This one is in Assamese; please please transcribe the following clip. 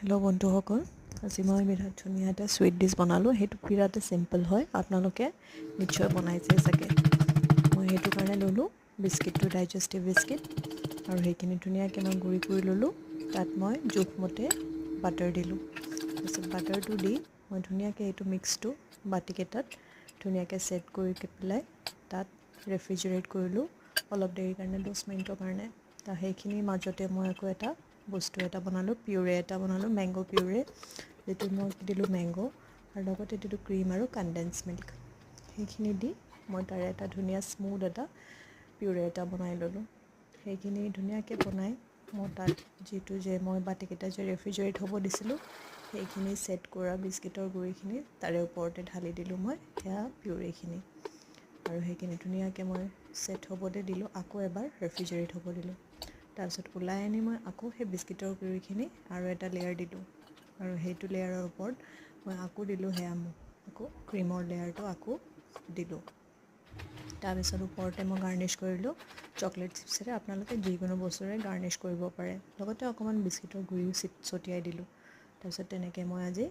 হেল্ল' বন্ধুসকল, আজি মই বিৰাট ধুনীয়া এটা চুইট ডিছ বনালোঁ। সেইটো বিৰাটেই চিম্পল হয়, আপোনালোকে নিশ্চয় বনাইছে চাগে। মই সেইটো কাৰণে ল'লোঁ বিস্কিটটো, ডাইজেষ্টিভ বিস্কিট, আৰু সেইখিনি ধুনীয়াকৈ মই গুড়ি কৰি ল'লোঁ। তাত মই জোখমতে বাটাৰ দিলোঁ। তাৰপিছত বাটাৰটো দি মই ধুনীয়াকৈ এইটো মিক্সটো বাতিকেইটাত ধুনীয়াকৈ ছেট কৰি পেলাই তাত ৰেফ্ৰিজাৰেট কৰিলোঁ অলপ দেৰিৰ কাৰণে, 10 মিনিটৰ কাৰণে। সেইখিনিৰ মাজতে মই আকৌ এটা বস্তু এটা বনালোঁ, পিউৰে এটা বনালোঁ, মেংগ' পিউৰে, যিটো মই দিলোঁ মেংগ' আৰু লগতে দিলোঁ ক্ৰীম আৰু কনডেন্স মিল্ক। সেইখিনি দি মই তাৰে এটা ধুনীয়া স্মুথ এটা পিউৰে এটা বনাই ল'লোঁ। সেইখিনি ধুনীয়াকৈ বনাই মই তাত মই বাতিকেইটা যে ৰেফ্ৰিজাৰেট হ'ব দিছিলোঁ, সেইখিনি ছেট কৰা বিস্কিটৰ গুড়িখিনি তাৰে ওপৰতে ঢালি দিলোঁ মই সেয়া পিউৰেখিনি, আৰু সেইখিনি ধুনীয়াকৈ মই ছেট হ'বলৈ দিলোঁ। আকৌ এবাৰ ৰেফ্ৰিজাৰেট হ'ব দিলোঁ। তাৰপিছত ওলাই আনি মই আকৌ সেই বিস্কিটৰ গুড়িখিনি আৰু এটা লেয়াৰ দিলোঁ, আৰু সেইটো লেয়াৰৰ ওপৰত মই আকৌ দিলোঁ আকৌ ক্ৰীমৰ লেয়াৰটো আকৌ দিলোঁ। তাৰপিছত ওপৰতে মই গাৰ্নিছ কৰিলোঁ চকলেট চিপ্ছেৰে। আপোনালোকে যিকোনো বস্তুৰে গাৰ্নিছ কৰিব পাৰে, লগতে অকণমান বিস্কিটৰ গুড়িও ছটিয়াই দিলোঁ। তাৰপিছত তেনেকৈ মই আজি